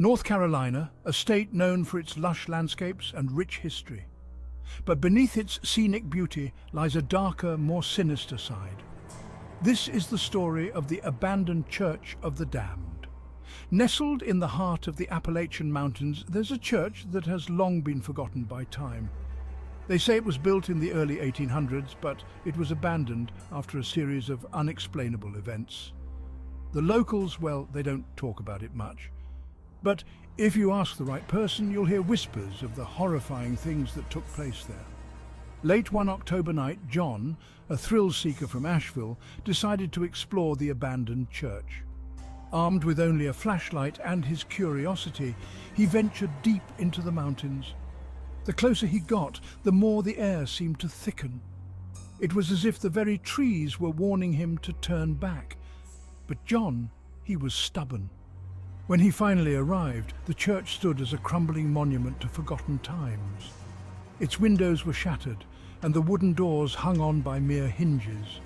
North Carolina, a state known for its lush landscapes and rich history. But beneath its scenic beauty lies a darker, more sinister side. This is the story of the abandoned Church of the Damned. Nestled in the heart of the Appalachian Mountains, there's a church that has long been forgotten by time. They say it was built in the early 1800s, but it was abandoned after a series of unexplainable events. The locals, well, they don't talk about it much. But if you ask the right person, you'll hear whispers of the horrifying things that took place there. Late one October night, John, a thrill-seeker from Asheville, decided to explore the abandoned church. Armed with only a flashlight and his curiosity, he ventured deep into the mountains. The closer he got, the more the air seemed to thicken. It was as if the very trees were warning him to turn back. But John, he was stubborn. When he finally arrived, the church stood as a crumbling monument to forgotten times. Its windows were shattered, and the wooden doors hung on by mere hinges.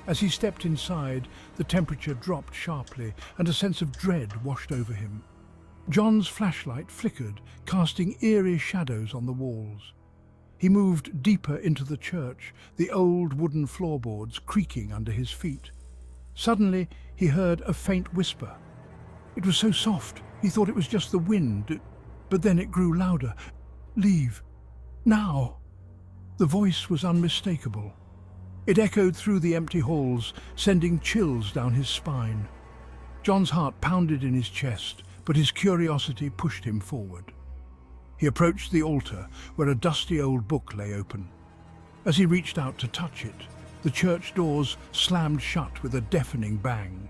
As he stepped inside, the temperature dropped sharply, and a sense of dread washed over him. John's flashlight flickered, casting eerie shadows on the walls. He moved deeper into the church, the old wooden floorboards creaking under his feet. Suddenly, he heard a faint whisper. It was so soft, he thought it was just the wind, but then it grew louder. "Leave. Now." The voice was unmistakable. It echoed through the empty halls, sending chills down his spine. John's heart pounded in his chest, but his curiosity pushed him forward. He approached the altar, where a dusty old book lay open. As he reached out to touch it, the church doors slammed shut with a deafening bang.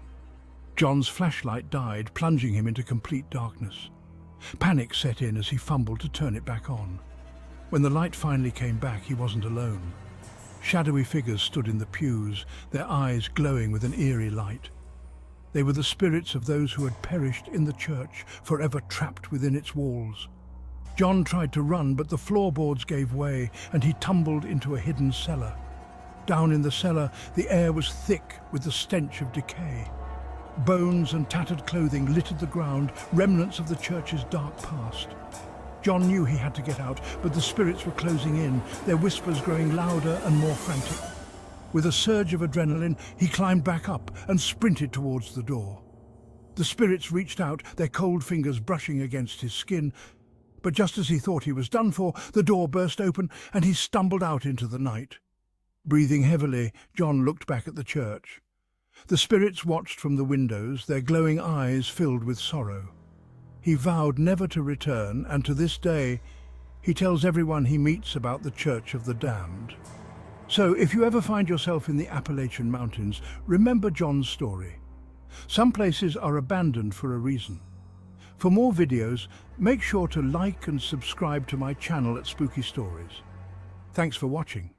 John's flashlight died, plunging him into complete darkness. Panic set in as he fumbled to turn it back on. When the light finally came back, he wasn't alone. Shadowy figures stood in the pews, their eyes glowing with an eerie light. They were the spirits of those who had perished in the church, forever trapped within its walls. John tried to run, but the floorboards gave way, and he tumbled into a hidden cellar. Down in the cellar, the air was thick with the stench of decay. Bones and tattered clothing littered the ground, remnants of the church's dark past. John knew he had to get out, but the spirits were closing in, their whispers growing louder and more frantic. With a surge of adrenaline, he climbed back up and sprinted towards the door. The spirits reached out, their cold fingers brushing against his skin, but just as he thought he was done for, the door burst open and he stumbled out into the night. Breathing heavily, John looked back at the church. The spirits watched from the windows, their glowing eyes filled with sorrow. He vowed never to return, and to this day, he tells everyone he meets about the Church of the Damned. So, if you ever find yourself in the Appalachian Mountains, remember John's story. Some places are abandoned for a reason. For more videos, make sure to like and subscribe to my channel at Spooky Stories. Thanks for watching.